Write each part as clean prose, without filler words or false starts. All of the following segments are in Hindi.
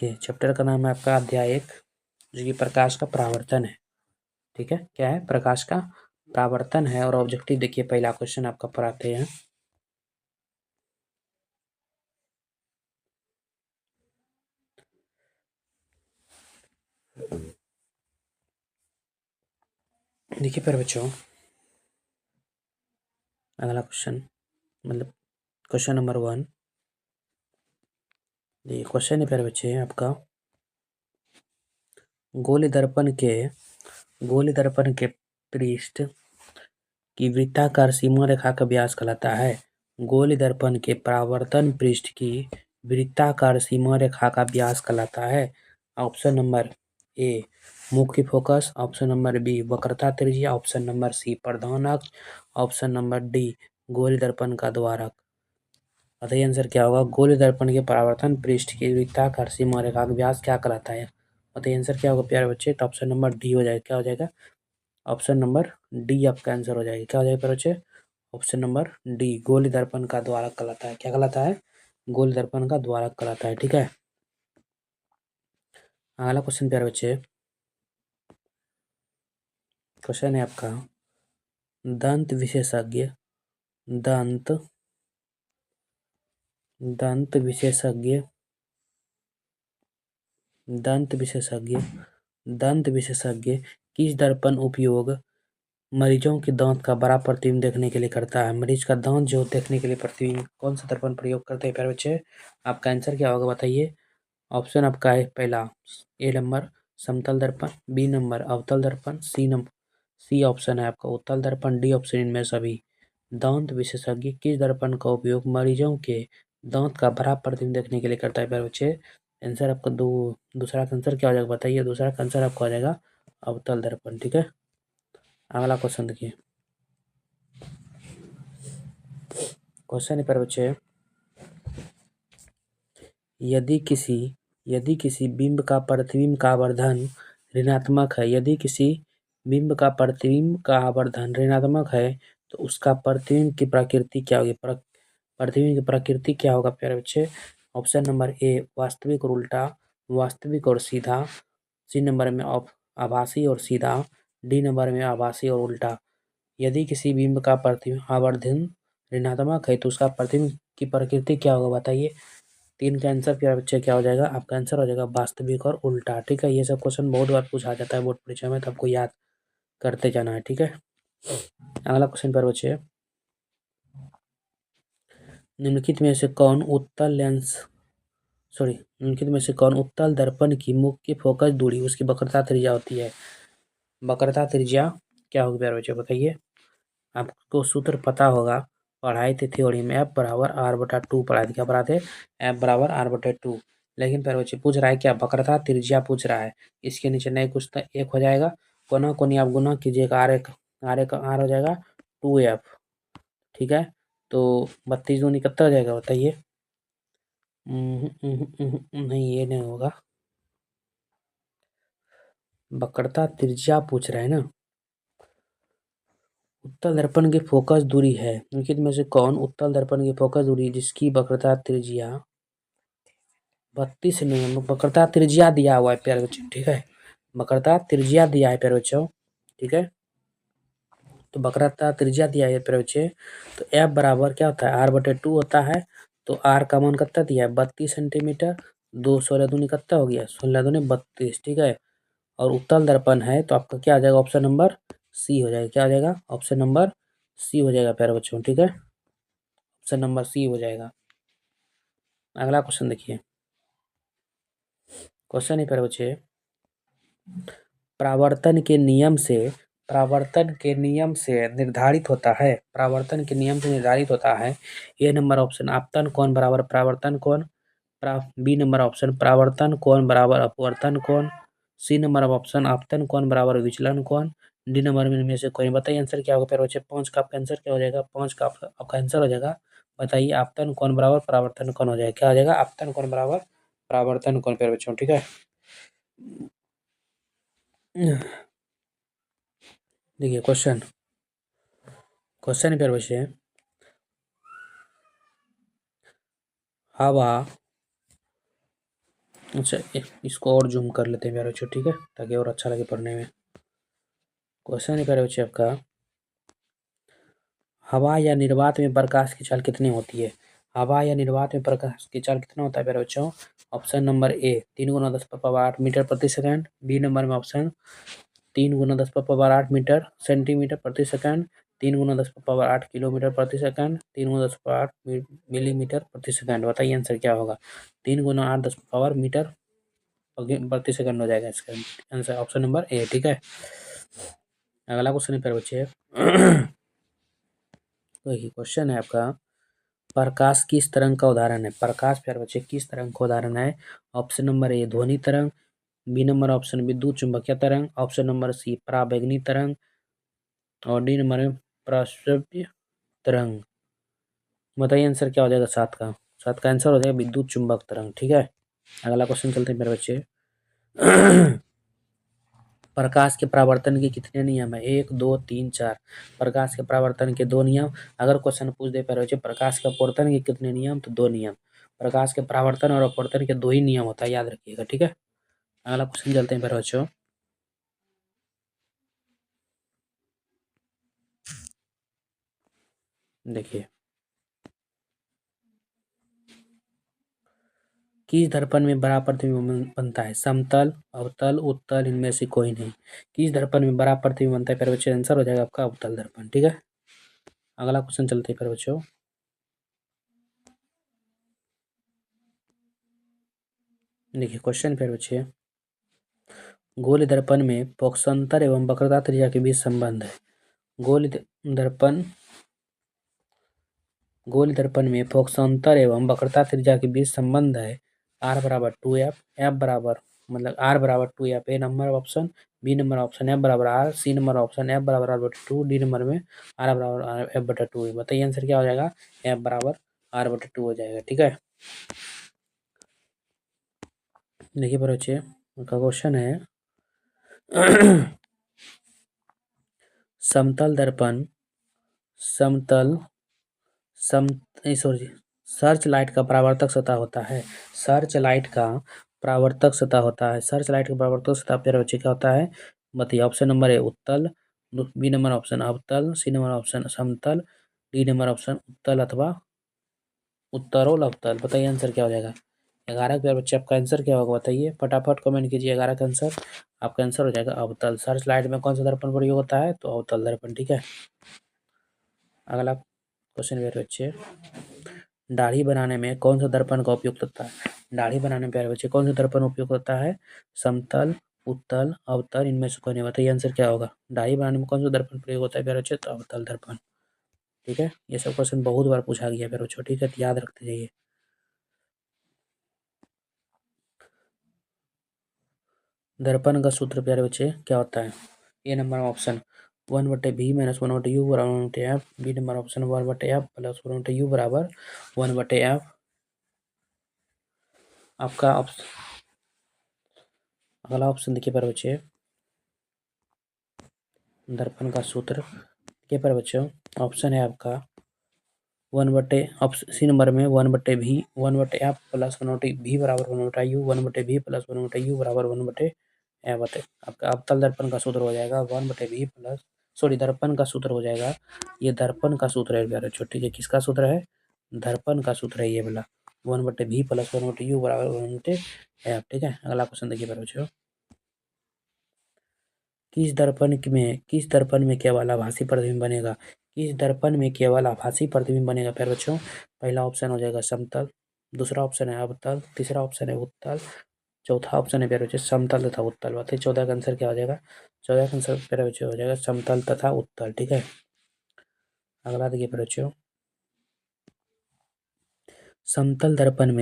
देखिए चैप्टर का नाम है आपका अध्याय 1, जो कि प्रकाश का परावर्तन है। ठीक है, क्या है? प्रकाश का परावर्तन है। और ऑब्जेक्टिव देखिए, पहला क्वेश्चन आपका पढ़ाते हैं। देखिए पर बच्चों, अगला क्वेश्चन मतलब क्वेश्चन नंबर 1। ये क्वेश्चन है प्यारे बच्चे आपका, गोली दर्पण के पृष्ठ की वृत्ताकार सीमा रेखा का व्यास कहलाता है। गोली दर्पण के परावर्तन पृष्ठ की वृत्ताकार सीमा रेखा का व्यास कहलाता है। ऑप्शन नंबर ए मुख्य फोकस, ऑप्शन नंबर बी वक्रता त्रिज्या, ऑप्शन नंबर सी प्रधान अक्ष, ऑप्शन नंबर डी गोली दर्पण का द्वारक। बताइए आंसर क्या होगा? गोली दर्पण के परावर्तन पृष्ठ की वृत्ताकार सीमा रेखा का व्यास क्या कहलाता है? बताइए आंसर क्या होगा प्यारे बच्चे? तो ऑप्शन नंबर डी हो जाएगा। क्या हो जाएगा? ऑप्शन नंबर डी आपका आंसर हो जाएगा। क्या हो जाएगा प्यारे बच्चे? ऑप्शन नंबर डी गोली दर्पण का द्वारक कहलाता है। क्या कहलाता है? गोली दर्पण का द्वारक कहलाता है। ठीक है, अगला क्वेश्चन प्यारे बच्चे, क्वेश्चन है आपका, दंत विशेषज्ञ दंत दंत विशेषज्ञ दंत विशेषज्ञ दंत विशेषज्ञ किस दर्पण उपयोग मरीजों के दांत का बड़ा प्रतिबिंब देखने के लिए करता है? मरीज का दांत जो देखने के लिए प्रतिबिंब कौन सा दर्पण प्रयोग करते हैं प्यारे बच्चे? आपका आंसर क्या होगा बताइए? ऑप्शन आपका है पहला ए नंबर समतल दर्पण, बी नंबर अवतल दर्पण, सी ऑप्शन है आपका उत्तल दर्पण, डी ऑप्शन इनमें सभी। दांत विशेषज्ञ किस दर्पण का उपयोग मरीजों के दांत का बड़ा प्रतिबिंब देखने के लिए करता है प्यारे बच्चे? आंसर आपका दूसरा का आंसर क्या हो जाएगा बताइए? दूसरा का आंसर आपका हो जाएगा अवतल दर्पण। ठीक है, अगला क्वेश्चन देखिए, क्वेश्चन है प्यारे बच्चे, यदि किसी यदि किसी बिंब का प्रतिबिंब का आवर्धन ऋणात्मक है, यदि किसी बिंब का प्रतिबिंब का आवर्धन ऋणात्मक है तो उसका प्रतिबिंब की प्रकृति क्या होगी? प्रतिबिंब की प्रकृति क्या होगा प्यारे बच्चे? ऑप्शन नंबर ए वास्तविक और उल्टा, वास्तविक और सीधा, सी नंबर में आभासी और सीधा, डी नंबर में आभासी और उल्टा। यदि किसी बिंब का प्रतिबिंब आवर्धन ऋणात्मक है तो उसका प्रतिबिंब की प्रकृति क्या होगा बताइए? 3 का आंसर प्यारे बच्चे क्या हो जाएगा? आपका आंसर हो जाएगा वास्तविक और उल्टा। ठीक है, ये सब क्वेश्चन बहुत बार पूछा जाता है बोर्ड परीक्षा में, तो आपको याद करते जाना है। ठीक है, अगला क्वेश्चन प्यारे बच्चे, निम्नलिखित में से कौन उत्तल दर्पण की मुख्य फोकस दूरी उसकी वक्रता त्रिज्या होती है? वक्रता त्रिज्या क्या होगी प्यारे बच्चे बताइए? आपको सूत्र पता होगा, पढ़ाई थी थ्योरी में, एफ बराबर आर बटा टू पढ़ाए थे। क्या पढ़ाते? एफ बराबर आर बटा टू। लेकिन प्यारे बच्चे पूछ रहा है क्या? वक्रता त्रिज्या पूछ रहा है। इसके नीचे नहीं कुछ तो एक हो जाएगा, कोना कोनी आप गुना कीजिएगा, आर हो जाएगा 2f। ठीक है, तो 32 दूनी कितना हो जाएगा बताइए? नहीं, ये नहीं होगा, वक्रता त्रिज्या पूछ रहा है ना। उत्तल दर्पण की फोकस दूरी है, निम्नलिखित में से कौन उत्तल दर्पण की फोकस दूरी जिसकी वक्रता त्रिज्या 32 नहीं, वक्रता त्रिज्या दिया हुआ है प्यारे बच्चों। ठीक है, वक्रता त्रिज्या दिया है प्यारे बच्चों। ठीक है, तो वक्रता त्रिज्या दिया है प्यारे बच्चे, तो एफ बराबर क्या होता है? आर बटे टू होता है। तो आर का मान कितना दिया है? 32 सेंटीमीटर। 2 16 दूनी कितना हो गया? 16 दूनी 32। ठीक है, और उत्तल दर्पण है तो आपका क्या आ जाएगा? ऑप्शन नंबर सी हो जाएगा। क्या हो जाएगा? ऑप्शन नंबर सी हो जाएगा प्यारे बच्चों। ठीक है, ऑप्शन नंबर सी हो जाएगा। अगला क्वेश्चन देखिए, क्वेश्चन है प्यारे बच्चे, परावर्तन के नियम से निर्धारित होता है, परावर्तन के नियम से निर्धारित होता है। ए नंबर ऑप्शन आपतन कोण बराबर परावर्तन कोण, बी नंबर ऑप्शन परावर्तन कोण बराबर अपवर्तन कोण, सी नंबर ऑप्शन आपतन कोण बराबर विचलन कोण, डी नंबर में से कोई। बताइए आंसर क्या होगा प्यारे बच्चे? 5 का आपका आंसर क्या हो जाएगा? 5 का आपका आंसर हो जाएगा, बताइए, आपतन कोण बराबर परावर्तन कोण हो जाएगा। क्या हो जाएगा? आपतन कोण बराबर परावर्तन कोण प्यारे बच्चों। ठीक है, देखिए क्वेश्चन प्यारे बच्चे, हवा अच्छा, इसको और जूम कर लेते हैं प्यारे बच्चों, ठीक है, ताकि और अच्छा लगे पढ़ने में। क्वेश्चन है प्यारे बच्चे आपका, हवा या निर्वात में प्रकाश की चाल कितनी होती है? हवा या निर्वात में प्रकाश की चाल कितना होता है प्यारे बच्चों? ऑप्शन नंबर ए 3 × 10⁻8 मीटर प्रति सेकंड, बी नंबर में ऑप्शन 3 × 10⁻8 सेंटीमीटर प्रति सेकंड, 3 × 10⁻8 किलोमीटर प्रति सेकंड, 3 × 10⁻8 मिलीमीटर प्रति सेकंड। बताइए आंसर क्या होगा? 3 × 8 मीटर प्रति सेकंड हो जाएगा इसका आंसर, ऑप्शन नंबर ए, ठीक है। अगला क्वेश्चन है प्यारे बच्चे देखिए, क्वेश्चन है आपका, प्रकाश किस तरंग का उदाहरण है? प्रकाश प्यारे बच्चे किस तरंग का उदाहरण है? ऑप्शन नंबर ए ध्वनि तरंग, बी नंबर ऑप्शन विद्युत चुंबकीय तरंग, ऑप्शन नंबर सी पराबैंगनी तरंग, और डी नंबर में प्रस्रव्य तरंग। बताइए आंसर क्या हो जाएगा? सात का आंसर हो जाएगा विद्युत चुंबक तरंग, ठीक है। अगला क्वेश्चन चलते हैं मेरे बच्चे प्रकाश के परावर्तन के कितने नियम है? 1, 2, 3, 4। प्रकाश के परावर्तन के 2 नियम। अगर क्वेश्चन पूछ दे प्यारे बच्चे प्रकाश के अपवर्तन के कितने नियम, तो 2 नियम। प्रकाश के परावर्तन और अपवर्तन के 2 ही नियम होता है, याद रखिएगा, ठीक है। अगला क्वेश्चन चलते हैं प्यारे बच्चों, देखिए, किस दर्पण में बड़ा प्रतिबिंब बनता है? समतल, अवतल, उत्तल, इनमें से कोई नहीं। किस दर्पण में बड़ा प्रतिबिंब बनता है प्यारे बच्चे? आंसर हो जाएगा आपका अवतल दर्पण, ठीक है। अगला क्वेश्चन चलते हैं प्यारे बच्चों, देखिए क्वेश्चन प्यारे बच्चे, गोल दर्पण में पक्षांतर एवं वक्रता त्रिज्या के बीच संबंध है। गोल दर्पण गोल दर्पण में पक्षांतर एवं वक्रता त्रिज्या के बीच संबंध है R = 2F, F बराबर मतलब R = 2F, A number option, B number option F = R, C number option F = R/2, D number में R = F/2 है। बताइए आंसर क्या हो जाएगा? F = R/2 हो जाएगा, ठीक है। देखिए बच्चे, उनका क्वेश्चन है समतल दर्पण समतल सम सॉरी सर्च लाइट का परावर्तक सतह होता है। सर्च लाइट का परावर्तक सतह होता है। सर्च लाइट का परावर्तक सतह प्यारे बच्चे क्या होता है? बताइए। ऑप्शन नंबर ए उत्तल, बी नंबर ऑप्शन अवतल, सी नंबर ऑप्शन समतल, डी नंबर ऑप्शन उत्तल अथवा उत्तरोल अवतल। बताइए आंसर क्या हो जाएगा? 11 प्यारे बच्चे आपका आंसर क्या होगा? बताइए फटाफट कमेंट कीजिए 11 का आंसर। आपका आंसर हो जाएगा अवतल। सर्च लाइट में कौन सा दर्पण प्रयोग होता है? तो अवतल दर्पण, ठीक है। अगला क्वेश्चन प्यारे बच्चे, दाढ़ी बनाने में कौन सा दर्पण का उपयोग होता है? दाढ़ी बनाने में प्यारे बच्चे कौन सा दर्पण उपयोग होता है? समतल, उत्तल, अवतल, इनमें से कोई नहीं। बताइए आंसर क्या होगा? दाढ़ी बनाने में कौन सा दर्पण प्रयोग होता है प्यारे बच्चे? तो अवतल दर्पण, ठीक है। ये सब क्वेश्चन बहुत बार पूछा गया प्यारे बच्चों, ठीक है, तो याद रखते जाइए। दर्पण का सूत्र प्यारे बच्चे क्या होता है? A number option 1/v - 1/u/1/f, B number option 1/f + 1/u = 1/f। आपका अगला ऑप्शन देखिए प्यारे बच्चे, दर्पण का सूत्र देखिए प्यारे बच्चों, ऑप्शन है आपका 1/, ऑप्शन सी नंबर में 1/v 1/f + 1/v = 1/u, 1/v + 1/u = 1/f। आपका अवतल दर्पण का सूत्र हो जाएगा 1/v प्लस दर्पण का सूत्र हो जाएगा, ये दर्पण का सूत्र है प्यारे बच्चों, ठीक है। किसका सूत्र है? दर्पण का सूत्र है ये वाला, 1/v + 1/u = 1/f, ठीक है। अगला क्वेश्चन देखिए प्यारे बच्चों, किस दर्पण में केवल आभासी प्रतिबिंब बनेगा? किस दर्पण में केवल आभासी प्रतिबिंब बनेगा प्यारे बच्चों? पहला ऑप्शन हो जाएगा समतल, दूसरा ऑप्शन है अवतल, तीसरा ऑप्शन है उत्तल, चौथा ऑप्शन है प्यारे बच्चे समतल तथा उत्तल। बताइए 14 का आंसर क्या हो जाएगा? 14 का आंसर प्यारे बच्चे हो जाएगा समतल तथा उत्तल, ठीक है। अगला देखिए प्यारे बच्चों, समतल दर्पण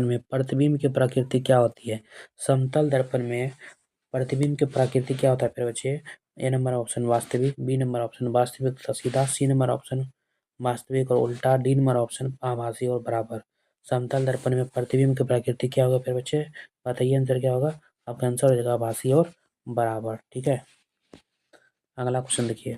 में प्रतिबिंब की प्रकृति क्या होती है? समतल दर्पण में प्रतिबिंब की प्रकृति क्या होता है प्यारे बच्चे? ए नंबर ऑप्शन वास्तविक, बी नंबर ऑप्शन वास्तविक तथा सीधा, सी नंबर ऑप्शन वास्तविक और उल्टा, डी नंबर ऑप्शन आभासी और बराबर। समतल दर्पण में प्रतिबिंब की प्रकृति क्या होगा प्यारे बच्चे? बताइए आंसर क्या होगा? आपका आंसर हो जाएगा आभासी और बराबर, ठीक है। अगला क्वेश्चन देखिए,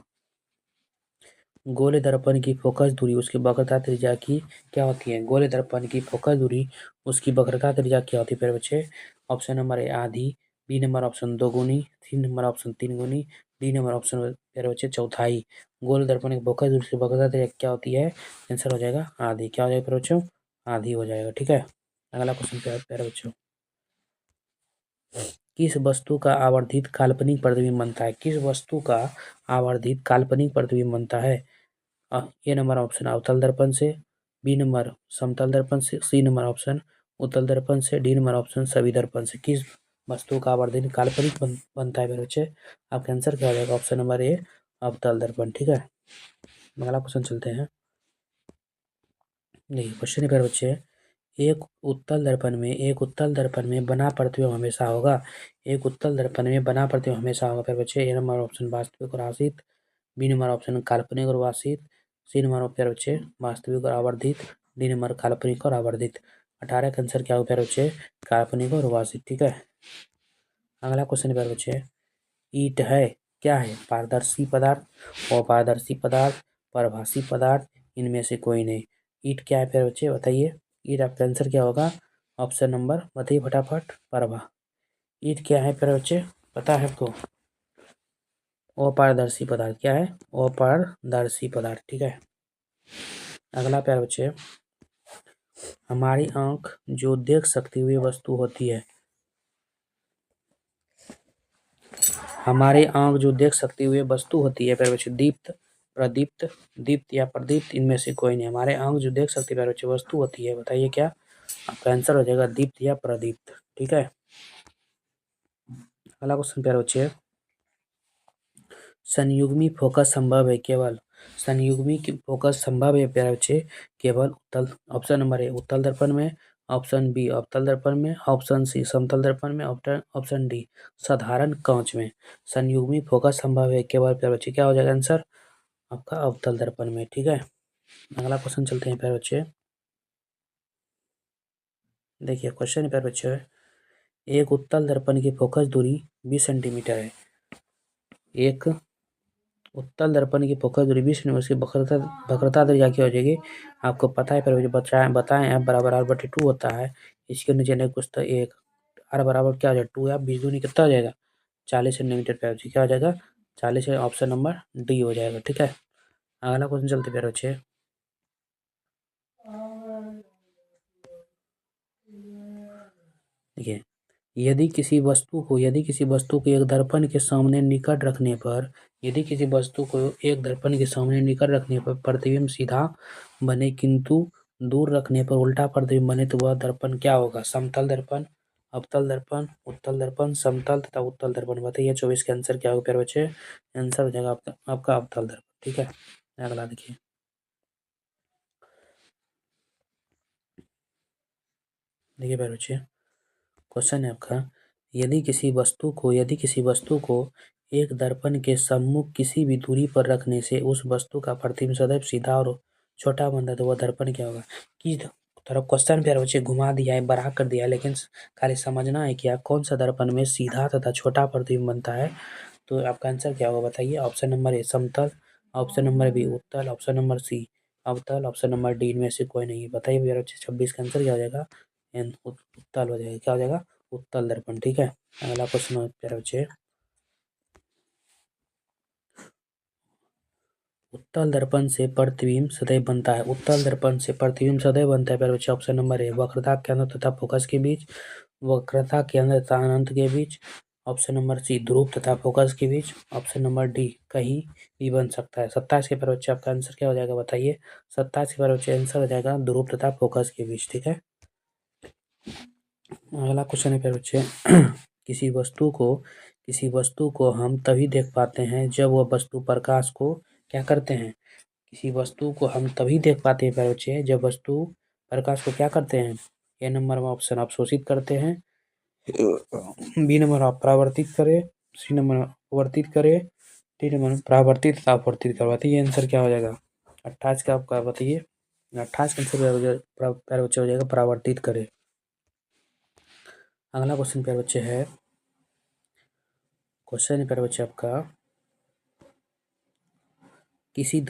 गोले दर्पण की फोकस दूरी उसकी वक्रता त्रिज्या की क्या होती है? गोले दर्पण की फोकस दूरी उसकी वक्रता त्रिज्या क्या होती है प्यारे बच्चे? ऑप्शन नंबर ए आधी, बी नंबर ऑप्शन 2 गुनी, सी नंबर ऑप्शन 3 गुनी, डी नंबर ऑप्शन प्यारे बच्चे चौथाई। गोले दर्पण की फोकस दूरी की वक्रता त्रिज्या क्या होती है? आंसर हो जाएगा आधी। क्या हो जाएगा प्यारे बच्चों? आधी हो जाएगा। ठीक है, अगला क्वेश्चन प्यारे बच्चों, किस वस्तु का आवर्धित काल्पनिक प्रतिबिंब बनता है? किस वस्तु का आवर्धित काल्पनिक प्रतिबिंब बनता है? ए नंबर ऑप्शन अवतल दर्पण से, बी नंबर समतल दर्पण से, सी नंबर ऑप्शन उत्तल दर्पण से, डी नंबर ऑप्शन सभी दर्पण से। किस वस्तु का आवर्धित काल्पनिक बनता है मेरे बच्चे? आपका आंसर क्या हो जाएगा? ऑप्शन नंबर ए अवतल दर्पण। ठीक है, अगला क्वेश्चन चलते हैं। देखिए क्वेश्चन है मेरे बच्चे, एक उत्तल दर्पण में बना प्रतिबिंब हमेशा होगा। एक उत्तल दर्पण में बना प्रतिबिंब हमेशा होगा मेरे बच्चे। ए नंबर ऑप्शन वास्तविक और आशित, बी नंबर ऑप्शन काल्पनिक और वास्तविक, सी नंबर प्यारे बच्चे वास्तविक और आवर्धित, डी नंबर काल्पनिक और आवर्धित। 18 का आंसर क्या हो प्यारे बच्चे? काल्पनिक और वास्तविक। ठीक है, अगला क्वेश्चन प्यारे बच्चे, ईट है क्या है? पारदर्शी पदार्थ, अपारदर्शी पदार्थ, परभासी पदार्थ, इनमें से कोई नहीं। ईट क्या है प्यारे बच्चे बताइए? ईट आपका आंसर क्या होगा? ऑप्शन नंबर बताइए फटाफट। परभा। ईट क्या है प्यारे बच्चे? पता है आपको? अपारदर्शी पदार्थ। क्या है? अपारदर्शी पदार्थ। ठीक है, अगला प्यारे बच्चे, हमारी आंख जो देख सकती हुई वस्तु होती है, हमारी आंख जो देख सकती हुई वस्तु होती है प्यारे बच्चे, दीप्त, प्रदीप्त, दीप्त या प्रदीप्त, इनमें से कोई नहीं। हमारे आंख जो देख सकती है प्यारे बच्चे वस्तु होती है, बताइए क्या? आपका आंसर हो जाएगा दीप्त या प्रदीप्त। ठीक है, अगला क्वेश्चन प्यारे बच्चे, संयुग्मी फोकस संभव है केवल, संयुग्मी की फोकस संभव है प्यारे बच्चे केवल उत्तल, ऑप्शन नंबर ए उत्तल दर्पण में, ऑप्शन बी अवतल दर्पण में, ऑप्शन सी समतल दर्पण में, ऑप्शन डी साधारण कांच में। संयुग्मी फोकस संभव है केवल प्यारे बच्चे, क्या हो जाएगा आंसर? आपका अवतल दर्पण में। ठीक है, अगला क्वेश्चन चलते हैं प्यारे बच्चे। देखिए क्वेश्चन है प्यारे बच्चे, एक उत्तल दर्पण की फोकस दूरी 20 सेंटीमीटर है। एक उत्तल दर्पण की फोकस दूरी 20 सेंटीमीटर, उसकी वक्रता त्रिज्या क्या हो जाएगी? आपको पता है पर बताएं आप, बराबर आर बटे 2 होता है। इसके नीचे नहीं कुछ तो एक आर बराबर क्या हो जाएगा? 2 या 20 दूनी कितना हो जाएगा? 40 सेंटीमीटर पे बच्चे क्या हो जाएगा? 40 है, ऑप्शन नंबर डी हो जाएगा। ठीक है, अगला क्वेश्चन चलते प्यारे बच्चे, देखिए यदि किसी वस्तु को एक दर्पण के सामने निकट रखने पर, यदि किसी वस्तु को एक दर्पण के सामने निकट रखने पर प्रतिबिंब सीधा बने किंतु दूर रखने पर उल्टा प्रतिबिंब बने तो वह दर्पण क्या होगा? समतल दर्पण, अवतल दर्पण, उत्तल दर्पण, समतल तथा उत्तल दर्पण। बताइए 24 का आंसर क्या होगा प्यारे बच्चे? आंसर हो जाएगा आपका अवतल दर्पण। ठीक है, अगला देखिए, देखिए प्यारे बच्चे, क्वेश्चन है आपका, यदि किसी वस्तु को एक दर्पण के सम्मुख किसी भी दूरी पर रखने से उस वस्तु का प्रतिबिंब सदैव सीधा और छोटा बनता है तो वह दर्पण क्या होगा? कि थोड़ा क्वेश्चन प्यारे बच्चे घुमा दिया है, बड़ा कर दिया है, लेकिन खाली समझना है कि कौन सा दर्पण में सीधा तथा छोटा प्रतिबिंब बनता है। तो आपका आंसर क्या होगा बताइए? ऑप्शन नंबर ए समतल, ऑप्शन नंबर बी उत्तल, ऑप्शन नंबर सी अवतल, ऑप्शन नंबर डी इनमें से कोई नहीं। बताइए प्यारे बच्चे 26 का आंसर क्या हो जाएगा? उत्तल हो जाएगा। क्या हो जाएगा? उत्तल दर्पण। ठीक है, अगला क्वेश्चन प्यारे बच्चे, उत्तल दर्पण से प्रतिबिंब सदैव बनता है, उत्तल दर्पण से प्रतिबिंब सदैव बनता है प्यारे बच्चे। ऑप्शन नंबर ए वक्रता केंद्र तथा फोकस के बीच, वक्रता केंद्र तथा अनंत के बीच, ऑप्शन नंबर सी ध्रुव तथा फोकस के बीच, ऑप्शन नंबर डी कहीं भी बन सकता है। 27 के प्यारे बच्चे आपका आंसर क्या हो जाएगा बताइए? 27 के प्यारे बच्चे आंसर हो जाएगा ध्रुव तथा फोकस के बीच। ठीक है, अगला क्वेश्चन है प्यारे बच्चे, किसी वस्तु को हम तभी देख पाते हैं जब वह वस्तु प्रकाश को क्या करते हैं? किसी वस्तु को हम तभी देख पाते हैं प्यारे बच्चे जब वस्तु प्रकाश को क्या करते हैं? ए नंबर में ऑप्शन अवशोषित करते हैं, बी नंबर आप परावर्तित करे, सी नंबर अपवर्तित करे, डी नंबर परावर्तित तथा अपवर्तित करवाते। ये आंसर क्या हो जाएगा? 28 का आपका बताइए। 28 का आंसर प्यारे बच्चे हो जाएगा परावर्तित करे। अगला क्वेश्चन प्यारे बच्चे है, क्वेश्चन है प्यारे बच्चे आपका, किसी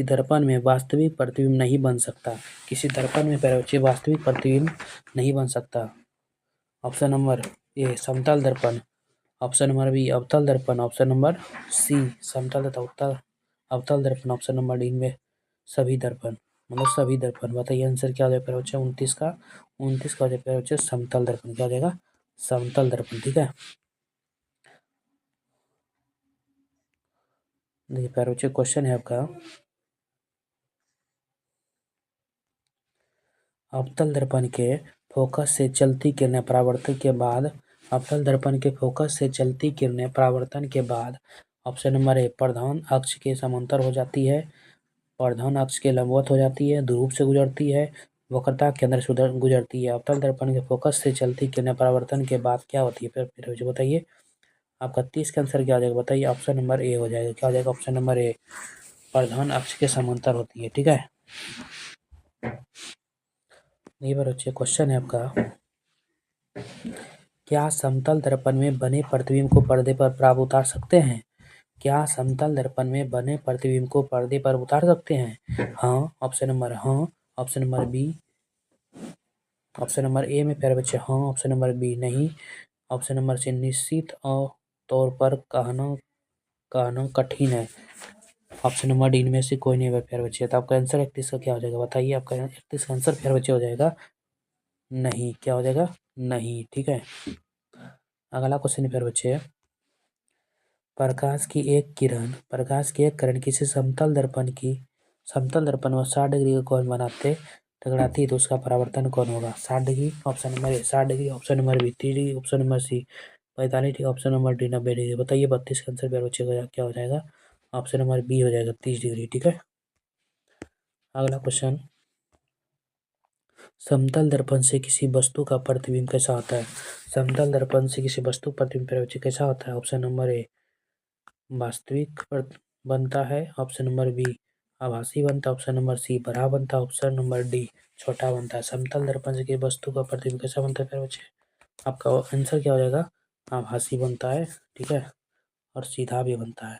दर्पण में वास्तविक प्रतिबिंब नहीं बन सकता। किसी दर्पण में प्यारे बच्चे वास्तविक प्रतिबिंब नहीं बन सकता। ऑप्शन नंबर ए समतल दर्पण, ऑप्शन नंबर बी अवतल दर्पण, ऑप्शन नंबर सी समतल तथा उत्तल अवतल दर्पण, ऑप्शन नंबर डी में सभी दर्पण, मतलब सभी दर्पण। बताइए आंसर क्या हो जाएगा प्यारे बच्चे 29 का हो जाएगा प्यारे बच्चे समतल दर्पण। क्या हो जाएगा? समतल दर्पण। ठीक है, देखिए प्यारे बच्चे क्वेश्चन है आपका, अवतल दर्पण के फोकस से चलती किरणें परावर्तन के बाद, अवतल दर्पण के फोकस से चलती किरणें परावर्तन के बाद ऑप्शन नंबर ए प्रधान अक्ष के समांतर हो जाती है, प्रधान अक्ष के लंबवत हो जाती है, ध्रुव से गुजरती है, वक्रता केंद्र से गुजरती है। अवतल दर्पण के फोकस से चलती किरणें परावर्तन के बाद क्या होती है? फिर मुझे बताइए आपका 30 का आंसर क्या हो जाएगा? बताइए ऑप्शन नंबर ए हो जाएगा। क्या हो जाएगा? ऑप्शन नंबर ए प्रधान अक्ष के समांतर होती है। ठीक है, ये बार अच्छे क्वेश्चन है आपका, क्या समतल दर्पण में बने प्रतिबिंब को पर्दे पर प्राप्त उतार सकते हैं? क्या समतल दर्पण में बने प्रतिबिंब को पर्दे पर उतार सकते हैं? हाँ ऑप्शन नंबर हाँ, option number B, option number A में प्यारे बच्चे हाँ, ऑप्शन नंबर बी नहीं, ऑप्शन नंबर सी निश्चित तौर पर कहना कहना कठिन है, ऑप्शन नंबर डी इनमें से कोई नहीं है प्यारे बच्चे। तो आपका आंसर 31 का क्या हो जाएगा? बताइए आपका 31 का आंसर प्यारे बच्चे हो जाएगा नहीं। क्या हो जाएगा? नहीं। ठीक है, अगला क्वेश्चन प्यारे बच्चे, प्रकाश की एक किरण किसी समतल दर्पण में 60 डिग्री का कोण बनाते टकराती है तो उसका परावर्तन कौन होगा? 60 degree, option number A 60 degree, option number B 30 degree, option number C 45 degree, option number D 90 degree. बताइए 32 का आंसर प्यारे बच्चे का क्या हो जाएगा? ऑप्शन नंबर बी हो जाएगा 30 डिग्री। ठीक है, अगला क्वेश्चन, समतल दर्पण से किसी वस्तु का प्रतिबिंब कैसा होता है? समतल दर्पण से किसी वस्तु का प्रतिबिंब प्यारे बच्चे कैसा होता है? ऑप्शन नंबर ए वास्तविक बनता है, ऑप्शन नंबर बी आभासी बनता है, ऑप्शन नंबर सी बड़ा बनता है, ऑप्शन नंबर डी छोटा बनता है। समतल दर्पण से किसी वस्तु का प्रतिबिंब कैसा बनता है प्यारे बच्चे? आपका आंसर क्या हो जाएगा? आभासी बनता है। ठीक है, और सीधा भी बनता है।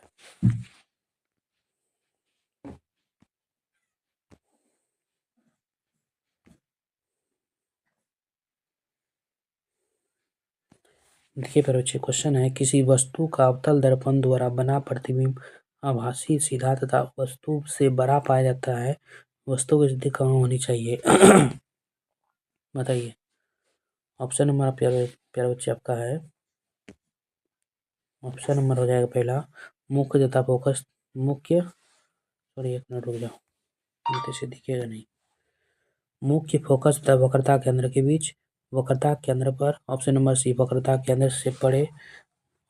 देखिए प्यारे बच्चे क्वेश्चन है, किसी वस्तु का अवतल दर्पण द्वारा बना प्रतिबिंब आभासी सीधा तथा वस्तु से बड़ा पाया जाता है, वस्तु की स्थिति कहाँ होनी चाहिए? बताइए, ऑप्शन नंबर प्यारे प्यारे बच्चे आपका है, ऑप्शन नंबर हो जाएगा पहला मुख्य तथा फोकस, मुख्य, सॉरी एक मिनट रुक जाओ, गलती से दिखेगा नहीं, मुख्य फोकस तथा वक्रता केंद्र के बीच, वक्रता केंद्र पर, ऑप्शन नंबर सी वक्रता केंद्र से पड़े,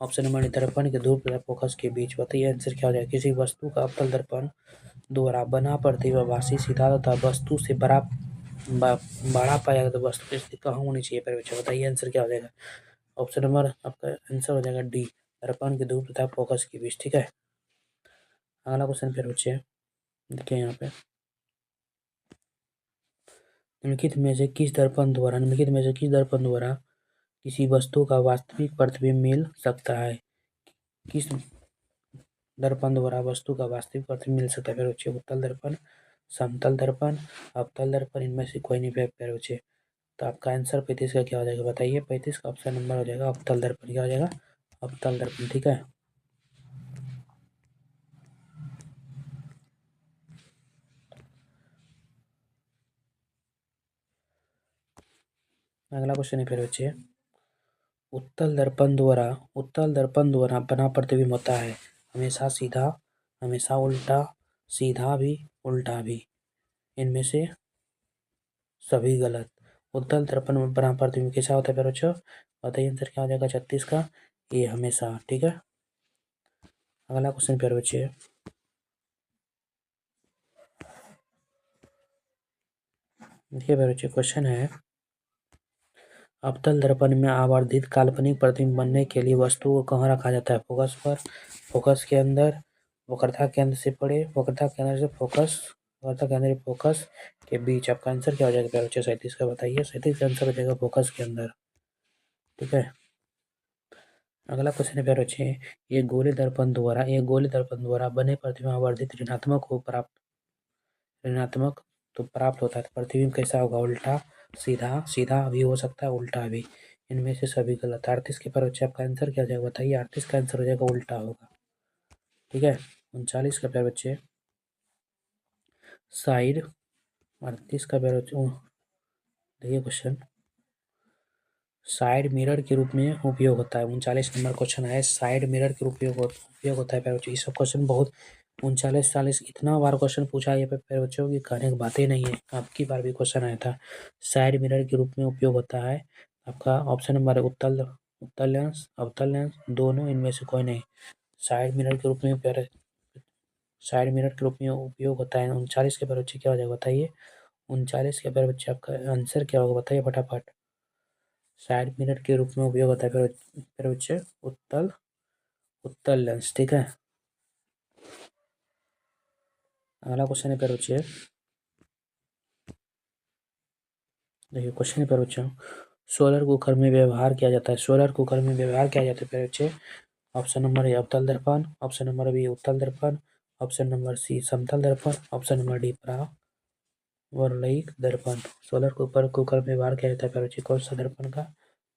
ऑप्शन नंबर डी दर्पण के ध्रुव तथा फोकस के बीच। बताइए आंसर क्या हो जाएगा? किसी वस्तु का अवतल दर्पण द्वारा बना प्रतिबिंब आभासी सीधा तथा वस्तु से बड़ा पाया तो वस्तु की स्थिति कहाँ होनी चाहिए प्यारे बच्चे? बताइए आंसर क्या हो जाएगा? ऑप्शन नंबर आपका आंसर हो जाएगा डी दर्पण के ध्रुव तथा फोकस के बीच। ठीक है, अगला क्वेश्चन फिर बच्चे देखिए यहाँ पे, निम्नलिखित में से किस दर्पण द्वारा किसी वस्तु का वास्तविक प्रतिबिंब मिल सकता है? किस दर्पण द्वारा वस्तु का वास्तविक प्रतिबिंब मिल सकता है प्यारे बच्चे? उत्तल दर्पण, समतल दर्पण, अवतल दर्पण, इनमें से कोई नहीं प्यारे बच्चे। तो आपका आंसर 35 का क्या हो जाएगा? बताइए 35 का ऑप्शन नंबर हो जाएगा अवतल दर्पण। क्या हो जाएगा? अवतल दर्पण। ठीक है, अगला क्वेश्चन है फिर बच्चे, उत्तल दर्पण द्वारा बना प्रतिबिंब होता है हमेशा सीधा, हमेशा उल्टा, सीधा भी, उल्टा भी, इनमें से सभी गलत। उत्तल दर्पण में बना प्रतिबिंब कैसा होता है प्यारे बच्चों? बताइए आंसर क्या हो जाएगा 36 का? ये हमेशा। ठीक है, अगला क्वेश्चन प्यारे बच्चे, देखिए प्यारे बच्चे क्वेश्चन है, अवतल दर्पण में आवर्धित काल्पनिक प्रतिबिंब बनने के लिए वस्तु को कहाँ रखा जाता है? फोकस पर, फोकस के अंदर, वक्रता केंद्र से परे, वक्रता केंद्र से फोकस, वक्रता केंद्र से फोकस के बीच। आपका आंसर क्या हो जाएगा प्यारे बच्चे? 37 का बताइए। 37 का आंसर हो जाएगा फोकस के अंदर। ठीक है, अगला क्वेश्चन है प्यारे बच्चे, एक गोले दर्पण द्वारा बने प्रतिबिंब आवर्धित ऋणात्मक तो प्राप्त होता है। प्रतिबिंब कैसा होगा? उल्टा, सीधा, सीधा भी हो सकता है, उल्टा भी। इनमें से सभी गलत। 38 के पर बच्चे आपका आंसर क्या हो जाएगा बताइए? 38 का आंसर हो जाएगा उल्टा होगा। ठीक है। 39 का प्यारे बच्चे, साइड 38 का प्यारे बच्चे देखिए क्वेश्चन, साइड मिरर के रूप में उपयोग होता है। 39 नंबर क्वेश्चन है, साइड मिरर के उपयोग होता है प्यारे बच्चों। ये सब क्वेश्चन बहुत 39 40 इतना बार क्वेश्चन पूछा है प्यारे बच्चों की कहने की बातें नहीं है। आपकी बार भी क्वेश्चन आया था, साइड मिरर के रूप में उपयोग होता है। आपका ऑप्शन नंबर है उत्तल लेंस, अवतल लेंस, दोनों, इनमें से कोई नहीं। साइड मिरर के रूप में प्यारे साइड मिरर के रूप में उपयोग होता है। 39 के प्यारे बच्चे क्या हो जाएगा बताइए? 39 के प्यारे बच्चे आपका आंसर क्या होगा बताइए फटाफट? साइड मिरर के रूप में उपयोग होता है फिर बच्चे उत्तल लेंस। ठीक है। अगला क्वेश्चन है फिर बच्चे, देखिए क्वेश्चन है फिर बच्चों, सोलर कुकर में व्यवहार किया जाता है। सोलर कुकर में व्यवहार किया जाता है फिर बच्चे। ऑप्शन नंबर ए अवतल दर्पण, ऑप्शन नंबर बी उत्तल दर्पण, ऑप्शन नंबर सी समतल दर्पण, ऑप्शन नंबर डी परावर्तक दर्पण। सोलर कुकर में व्यवहार किया जाता है फिर बच्चे कौन सा दर्पण का?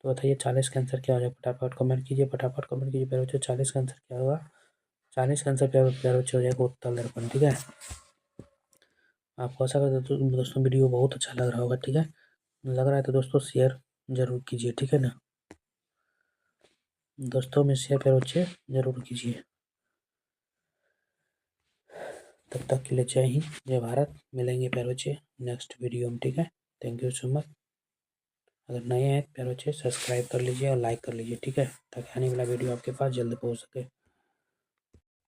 तो बताइए 40 का आंसर क्या हो जाएगा? फटाफट कमेंट कीजिए, फटाफट कमेंट कीजिए प्यारे बच्चों। 40 का आंसर क्या होगा? 40 का आंसर प्यारे बच्चों हो जाएगा उत्तल दर्पण। ठीक है। आपको आशा करता हूँ दोस्तों वीडियो बहुत अच्छा लग रहा होगा। ठीक है। लग रहा है तो दोस्तों शेयर जरूर कीजिए। ठीक है ना दोस्तों, में शेयर प्यारे बच्चे जरूर कीजिए। तब तक के लिए जय हिंद, जय भारत। मिलेंगे प्यारे बच्चे नेक्स्ट वीडियो में। ठीक है। Thank you so much. अगर नए हैं प्यारे बच्चे सब्सक्राइब कर लीजिए और लाइक कर लीजिए। ठीक है, ताकि आने वाला वीडियो आपके पास जल्द पहुँच सके।